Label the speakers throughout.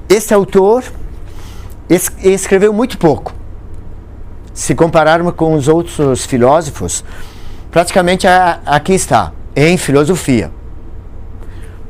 Speaker 1: esse autor escreveu muito pouco. Se compararmos com os outros filósofos, praticamente aqui está, em filosofia.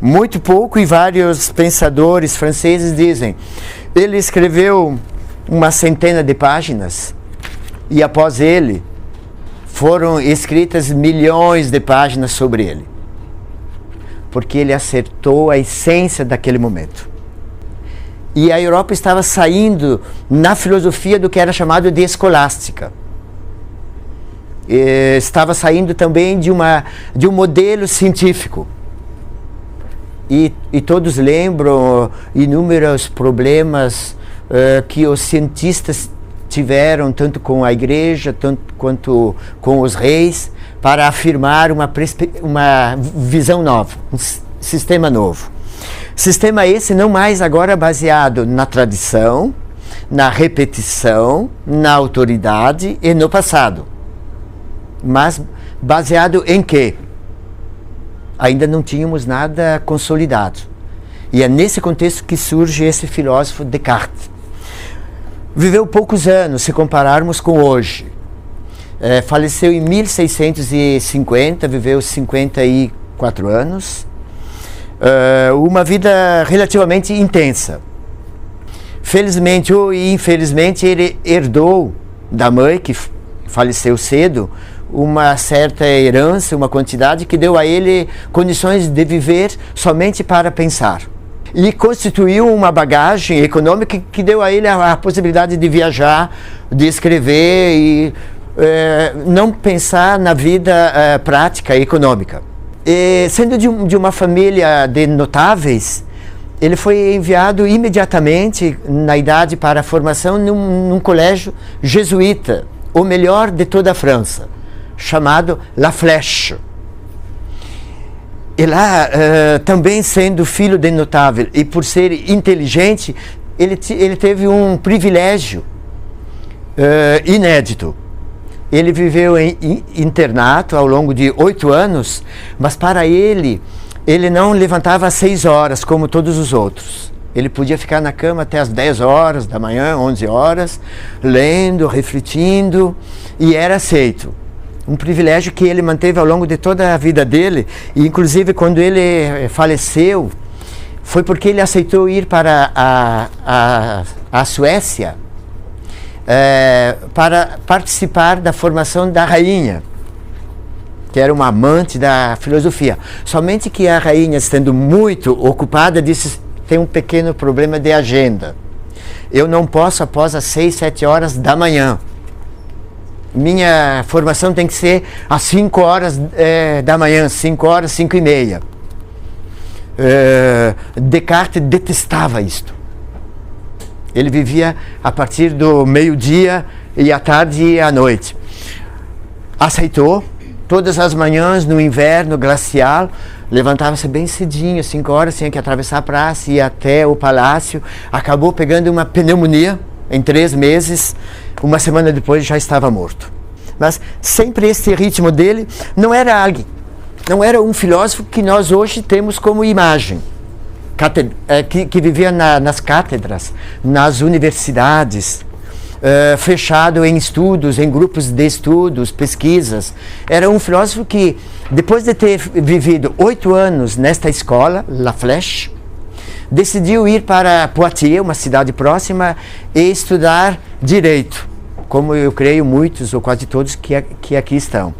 Speaker 1: Muito pouco, e vários pensadores franceses dizem, ele escreveu uma centena de páginas, e após ele, foram escritas milhões de páginas sobre ele. Porque ele acertou a essência daquele momento. E a Europa estava saindo na filosofia do que era chamado de escolástica. Estava saindo também de um modelo científico. E todos lembram inúmeros problemas que os cientistas tiveram, tanto com a igreja, tanto quanto com os reis, para afirmar uma visão nova, um sistema novo. Sistema esse não mais agora baseado na tradição, na repetição, na autoridade e no passado. Mas baseado em quê? Ainda não tínhamos nada consolidado. E é nesse contexto que surge esse filósofo Descartes. Viveu poucos anos, se compararmos com hoje. Faleceu em 1650, viveu 54 anos. Uma vida relativamente intensa. Felizmente ou infelizmente, ele herdou da mãe, que faleceu cedo, uma certa herança, uma quantidade que deu a ele condições de viver somente para pensar. E constituiu uma bagagem econômica que deu a ele a possibilidade de viajar, de escrever e não pensar na vida prática e econômica. E, sendo de uma família de notáveis, ele foi enviado imediatamente, na idade para a formação, num colégio jesuíta, o melhor de toda a França, chamado La Flèche. E lá, também sendo filho de notável e por ser inteligente, ele teve um privilégio inédito. Ele viveu em internato ao longo de 8 anos, mas para ele não levantava às 6 horas, como todos os outros. Ele podia ficar na cama até às 10 horas da manhã, 11 horas, lendo, refletindo, e era aceito. Um privilégio que ele manteve ao longo de toda a vida dele, e inclusive quando ele faleceu, foi porque ele aceitou ir para a Suécia para participar da formação da rainha, que era uma amante da filosofia. Somente que a rainha, estando muito ocupada, disse: tem um pequeno problema de agenda. Eu não posso após as 6, 7 horas da manhã. Minha formação tem que ser às 5 horas da manhã, 5 horas, 5 e meia. Descartes detestava isto. Ele vivia a partir do meio-dia e à tarde e à noite. Aceitou. Todas as manhãs, no inverno glacial, levantava-se bem cedinho, 5 horas, tinha que atravessar a praça e ir até o palácio. Acabou pegando uma pneumonia em 3 meses. Uma semana depois já estava morto. Mas sempre esse ritmo dele não era um filósofo que nós hoje temos como imagem. Que vivia nas cátedras, nas universidades, fechado em estudos, em grupos de estudos, pesquisas. Era um filósofo que, depois de ter vivido 8 anos nesta escola, La Flèche, decidiu ir para Poitiers, uma cidade próxima, e estudar direito, como eu creio muitos ou quase todos que aqui estão.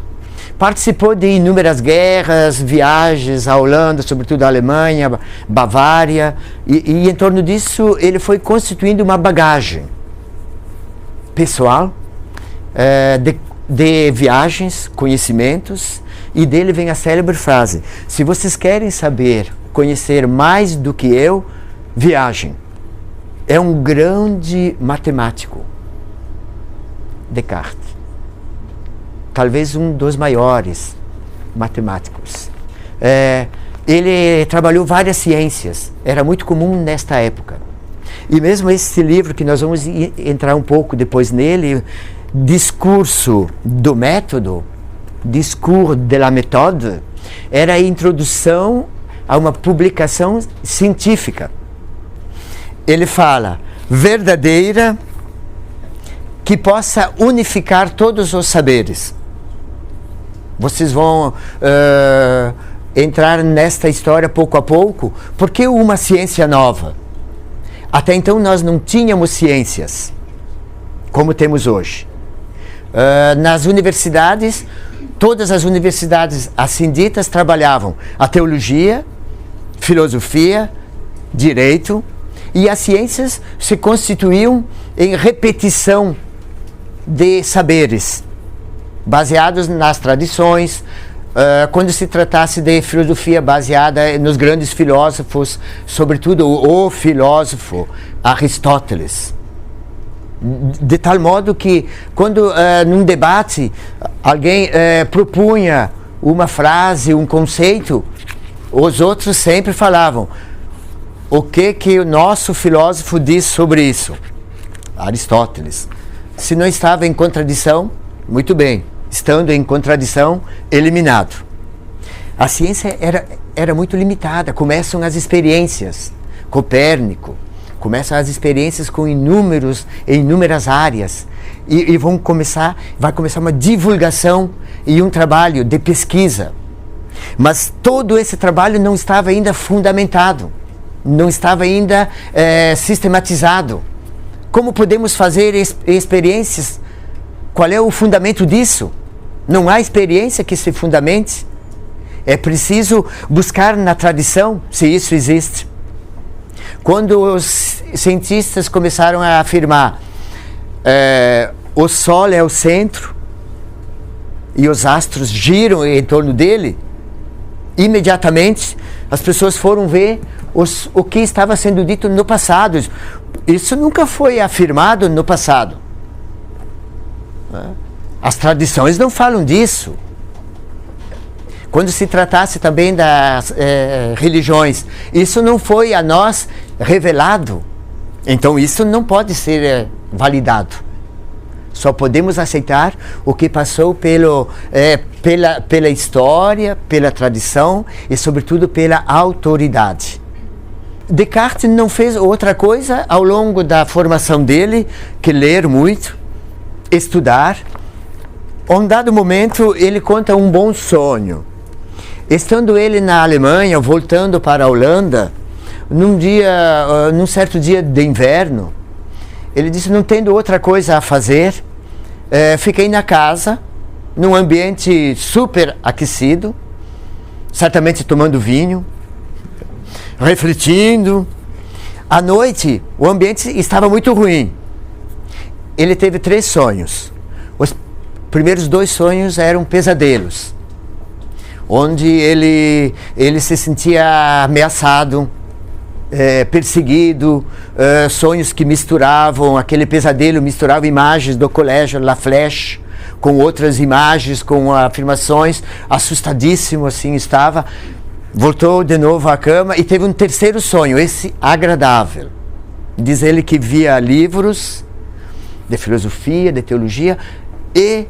Speaker 1: Participou de inúmeras guerras, viagens à Holanda, sobretudo à Alemanha, Bavária, e em torno disso ele foi constituindo uma bagagem pessoal, de viagens, conhecimentos, e dele vem a célebre frase: se vocês querem saber, conhecer mais do que eu, viajem. É um grande matemático, Descartes. Talvez um dos maiores matemáticos. Ele trabalhou várias ciências, era muito comum nesta época. E mesmo esse livro, que nós vamos entrar um pouco depois nele, Discurso do Método, Discours de la Méthode, era a introdução a uma publicação científica. ele fala, verdadeira, que possa unificar todos os saberes. Vocês vão entrar nesta história pouco a pouco. Por que uma ciência nova? Até então nós não tínhamos ciências como temos hoje. Nas universidades, todas as universidades assim ditas trabalhavam a teologia, filosofia, direito, e as ciências se constituíam em repetição de saberes, baseados nas tradições, quando se tratasse de filosofia baseada nos grandes filósofos, sobretudo o filósofo Aristóteles. De tal modo que, quando num debate alguém propunha uma frase, um conceito, os outros sempre falavam: o que o nosso filósofo diz sobre isso? Aristóteles. Se não estava em contradição, muito bem. Estando em contradição, eliminado. A ciência era muito limitada. Começam as experiências. Copérnico. Começam as experiências com inúmeras áreas. E vai começar uma divulgação e um trabalho de pesquisa. Mas todo esse trabalho não estava ainda fundamentado. Não estava ainda sistematizado. Como podemos fazer experiências? Qual é o fundamento disso? Não há experiência que se fundamente. É preciso buscar na tradição se isso existe. Quando os cientistas começaram a afirmar o Sol é o centro e os astros giram em torno dele, imediatamente as pessoas foram ver o que estava sendo dito no passado. Isso nunca foi afirmado no passado. As tradições não falam disso. Quando se tratasse também das religiões, isso não foi a nós revelado. Então isso não pode ser validado. Só podemos aceitar o que passou pela história, pela tradição e, sobretudo, pela autoridade. Descartes não fez outra coisa ao longo da formação dele que ler muito, estudar. A um dado momento, ele conta um bom sonho. Estando ele na Alemanha, voltando para a Holanda, num certo dia de inverno, ele disse: não tendo outra coisa a fazer, fiquei na casa, num ambiente super aquecido, certamente tomando vinho, refletindo. À noite, o ambiente estava muito ruim. Ele teve 3 sonhos. Os primeiros 2 sonhos eram pesadelos, onde ele se sentia ameaçado, perseguido, sonhos que misturavam, aquele pesadelo misturava imagens do colégio La Flèche com outras imagens, com afirmações, assustadíssimo assim estava. Voltou de novo à cama e teve um terceiro sonho, esse agradável. Diz ele que via livros de filosofia, de teologia, e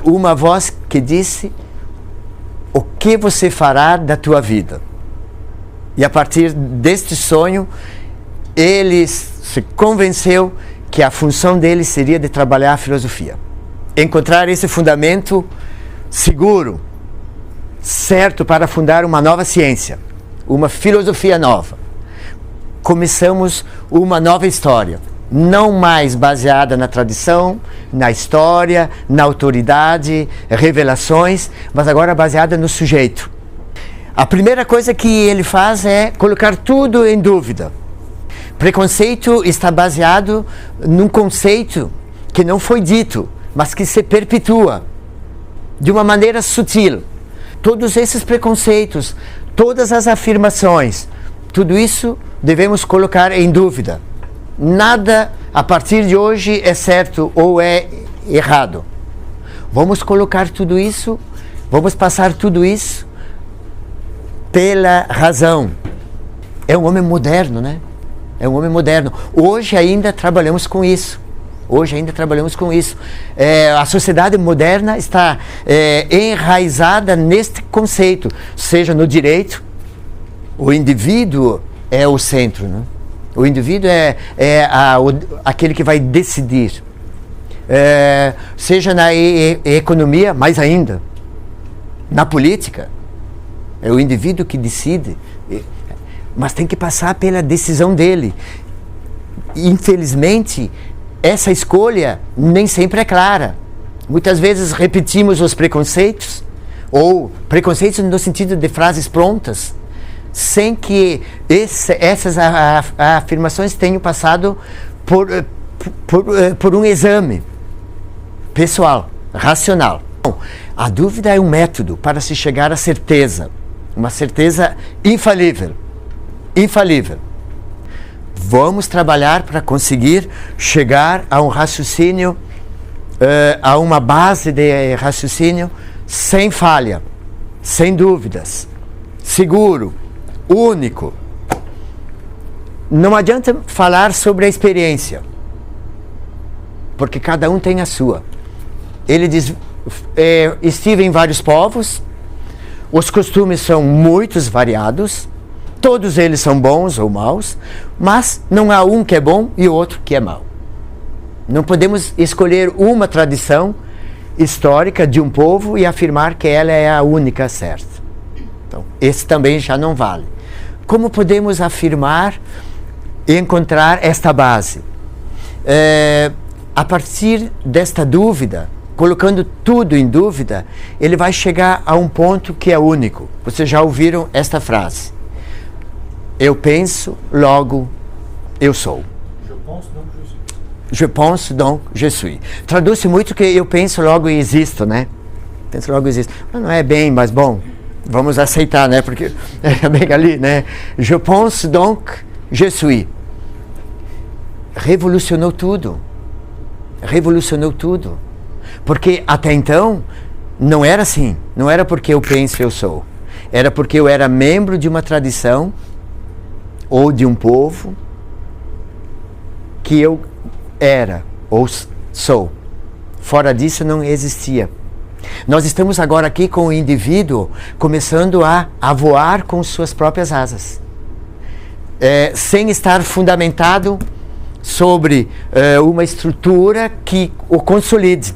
Speaker 1: uma voz que disse: o que você fará da tua vida? E a partir deste sonho, ele se convenceu que a função dele seria de trabalhar a filosofia. Encontrar esse fundamento seguro, certo, para fundar uma nova ciência, uma filosofia nova. Começamos uma nova história, não mais baseada na tradição, na história, na autoridade, revelações, mas agora baseada no sujeito. A primeira coisa que ele faz é colocar tudo em dúvida. Preconceito está baseado num conceito que não foi dito, mas que se perpetua de uma maneira sutil. Todos esses preconceitos, todas as afirmações, tudo isso devemos colocar em dúvida. Nada a partir de hoje é certo ou é errado. Vamos colocar tudo isso, vamos passar tudo isso pela razão. É um homem moderno, né? É um homem moderno. Hoje ainda trabalhamos com isso. A sociedade moderna está enraizada neste conceito, seja no direito, o indivíduo é o centro, né? O indivíduo aquele que vai decidir. Seja na economia, mais ainda. Na política. É o indivíduo que decide. Mas tem que passar pela decisão dele. Infelizmente, essa escolha nem sempre é clara. Muitas vezes repetimos os preconceitos, ou preconceitos no sentido de frases prontas, sem que essas afirmações tenham passado por um exame pessoal, racional. Bom, a dúvida é um método para se chegar à certeza, uma certeza infalível. Infalível. Vamos trabalhar para conseguir chegar a um raciocínio, a uma base de raciocínio sem falha, sem dúvidas, seguro, único. Não adianta falar sobre a experiência, porque cada um tem a sua. Ele diz, estive em vários povos, os costumes são muito variados, todos eles são bons ou maus, mas não há um que é bom e o outro que é mau. Não podemos escolher uma tradição histórica de um povo e afirmar que ela é a única certa. Então, esse também já não vale. Como podemos afirmar e encontrar esta base? A partir desta dúvida, colocando tudo em dúvida, ele vai chegar a um ponto que é único. Vocês já ouviram esta frase? Eu penso, logo eu sou. Je pense, donc je suis. Traduz-se muito que eu penso, logo existo, né? Penso, logo existo. Mas não é bem, mas bom, vamos aceitar, né? Porque é bem ali, né? Je pense, donc je suis. Revolucionou tudo. Revolucionou tudo. Porque até então não era assim. Não era porque eu penso, eu sou. Era porque eu era membro de uma tradição ou de um povo que eu era ou sou. Fora disso não existia. Nós estamos agora aqui com o indivíduo começando a voar com suas próprias asas, sem estar fundamentado sobre uma estrutura que o consolide.